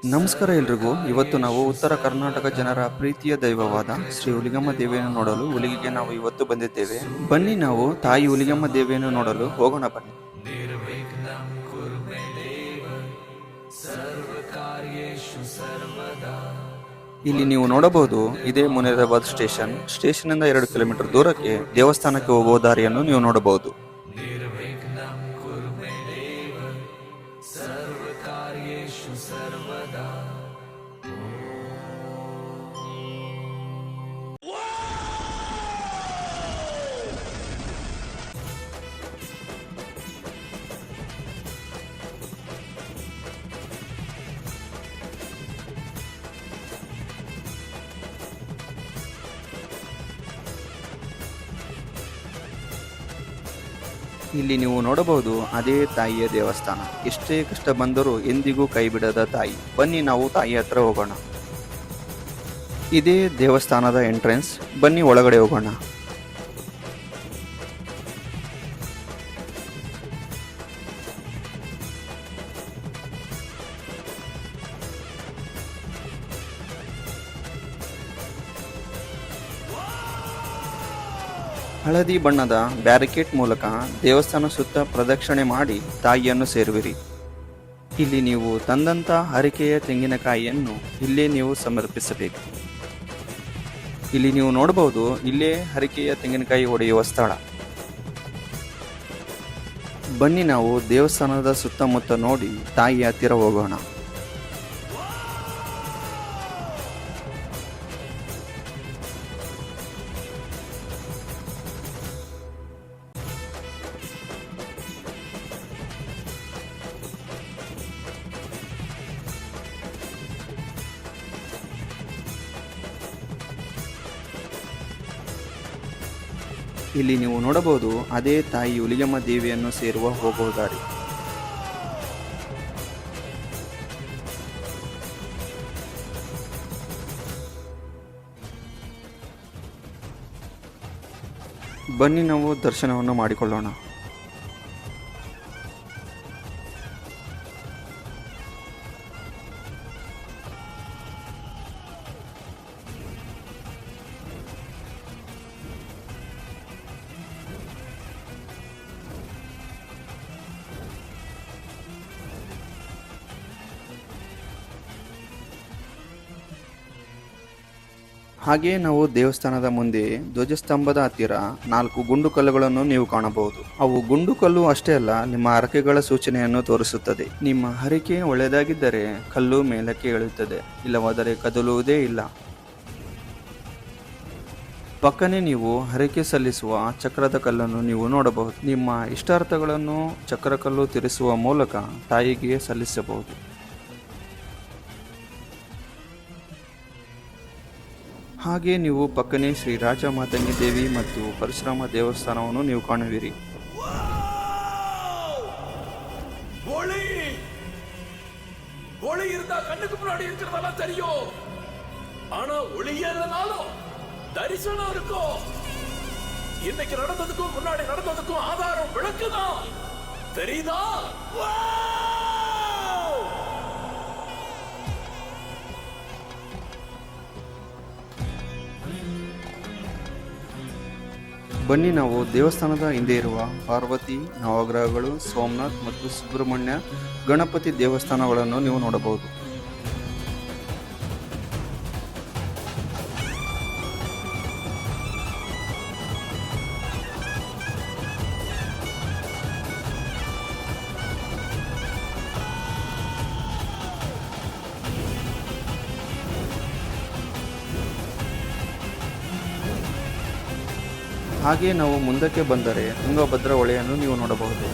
ನಮಸ್ಕಾರ ಎಲ್ರಿಗೂ. ಇವತ್ತು ನಾವು ಉತ್ತರ ಕರ್ನಾಟಕ ಜನರ ಪ್ರೀತಿಯ ದೈವವಾದ ಶ್ರೀ ಹುಲಿಗಮ್ಮ ದೇವಿಯನ್ನು ನೋಡಲು ಹುಲಿಗೆಗೆ ನಾವು ಇವತ್ತು ಬಂದಿದ್ದೇವೆ. ಬನ್ನಿ ನಾವು ತಾಯಿ ಹುಲಿಗಮ್ಮ ದೇವಿಯನ್ನು ನೋಡಲು ಹೋಗೋಣ ಬನ್ನಿ. ಇಲ್ಲಿ ನೀವು ನೋಡಬಹುದು, ಇದೇ ಮುನಿರಾಬಾದ್ ಸ್ಟೇಷನ್ ಇಂದ 2 ಕಿಲೋಮೀಟರ್ ದೂರಕ್ಕೆ ದೇವಸ್ಥಾನಕ್ಕೆ ಹೋಗುವ ದಾರಿಯನ್ನು ನೀವು ನೋಡಬಹುದು. ಇಲ್ಲಿ ನೀವು ನೋಡಬಹುದು, ಅದೇ ತಾಯಿಯ ದೇವಸ್ಥಾನ. ಎಷ್ಟೇ ಕಷ್ಟ ಬಂದರೂ ಎಂದಿಗೂ ಕೈ ಬಿಡದ ತಾಯಿ. ಬನ್ನಿ ನಾವು ತಾಯಿ ಹತ್ರ ಹೋಗೋಣ. ಇದೇ ದೇವಸ್ಥಾನದ ಎಂಟ್ರೆನ್ಸ್. ಬನ್ನಿ ಒಳಗಡೆ ಹೋಗೋಣ. ಹಳದಿ ಬಣ್ಣದ ಬ್ಯಾರಿಕೇಡ್ ಮೂಲಕ ದೇವಸ್ಥಾನ ಸುತ್ತ ಪ್ರದಕ್ಷಿಣೆ ಮಾಡಿ ತಾಯಿಯನ್ನು ಸೇರುವಿರಿ. ಇಲ್ಲಿ ನೀವು ತಂದಂತ ಹರಿಕೆಯ ತೆಂಗಿನಕಾಯಿಯನ್ನು ಇಲ್ಲೇ ನೀವು ಸಮರ್ಪಿಸಬೇಕು. ಇಲ್ಲಿ ನೀವು ನೋಡಬಹುದು, ಇಲ್ಲೇ ಹರಿಕೆಯ ತೆಂಗಿನಕಾಯಿ ಒಡೆಯುವ ಸ್ಥಳ. ಬನ್ನಿ ನಾವು ದೇವಸ್ಥಾನದ ಸುತ್ತಮುತ್ತ ನೋಡಿ ತಾಯಿಯ ಹತ್ತಿರ ಹೋಗೋಣ. ಇಲ್ಲಿ ನೀವು ನೋಡಬಹುದು, ಅದೇ ತಾಯಿ ಹುಲಿಗಮ್ಮ ದೇವಿಯನ್ನು ಸೇರುವ ಹೋಗುವ ದಾರಿ. ಬನ್ನಿ ನಾವು ದರ್ಶನವನ್ನು ಮಾಡಿಕೊಳ್ಳೋಣ. ಹಾಗೆಯೇ ನಾವು ದೇವಸ್ಥಾನದ ಮುಂದೆ ಧ್ವಜಸ್ತಂಭದ ಹತ್ತಿರ 4 ಗುಂಡು ಕಲ್ಲುಗಳನ್ನು ನೀವು ಕಾಣಬಹುದು. ಅವು ಗುಂಡು ಕಲ್ಲು ಅಷ್ಟೇ ಅಲ್ಲ, ನಿಮ್ಮ ಹರಕೆಗಳ ಸೂಚನೆಯನ್ನು ತೋರಿಸುತ್ತದೆ. ನಿಮ್ಮ ಹರಕೆ ಒಳ್ಳೆಯದಾಗಿದ್ದರೆ ಕಲ್ಲು ಮೇಲಕ್ಕೆ ಇಳಿಯುತ್ತದೆ, ಇಲ್ಲವಾದರೆ ಕದಲುವುದೇ ಇಲ್ಲ. ಪಕ್ಕನೆ ನೀವು ಹರಕೆ ಸಲ್ಲಿಸುವ ಚಕ್ರದ ಕಲ್ಲನ್ನು ನೀವು ನೋಡಬಹುದು. ನಿಮ್ಮ ಇಷ್ಟಾರ್ಥಗಳನ್ನು ಚಕ್ರಕಲ್ಲು ತಿರುಗಿಸುವ ಮೂಲಕ ತಾಯಿಗೆ ಸಲ್ಲಿಸಬಹುದು. ಹಾಗೆ ನೀವು ಪಕ್ಕನೆ ಶ್ರೀ ರಾಜ ಮಾತಂಗಿ ದೇವಿ ಮತ್ತು ಪರಶುರಾಮ ದೇವಸ್ಥಾನವನ್ನು ನೀವು ಕಾಣುವಿರಿ. ஒளி இருந்தா கண்ணுக்கு முன்னாடி இருக்கிறதெல்லாம் தெரியும், ஆனா ஒளி இல்லைனாலும் தரிசனம் இருக்கும். இன்னைக்கு நடந்ததுக்கும் முன்னாடி நடந்ததுக்கும் ஆதாரம் விளக்குதான், தெரியுதா? ಬನ್ನಿ ನಾವು ದೇವಸ್ಥಾನದ ಹಿಂದೆ ಇರುವ ಪಾರ್ವತಿ, ನವಗ್ರಹಗಳು, ಸೋಮನಾಥ್ ಮತ್ತು ಸುಬ್ರಹ್ಮಣ್ಯ ಗಣಪತಿ ದೇವಸ್ಥಾನಗಳನ್ನು ನೀವು ನೋಡಬಹುದು. ಹಾಗೆ ನಾವು ಮುಂದಕ್ಕೆ ಬಂದರೆ ತುಂಗಭದ್ರಾ ಹೊಳೆಯನ್ನು ನೀವು ನೋಡಬಹುದು.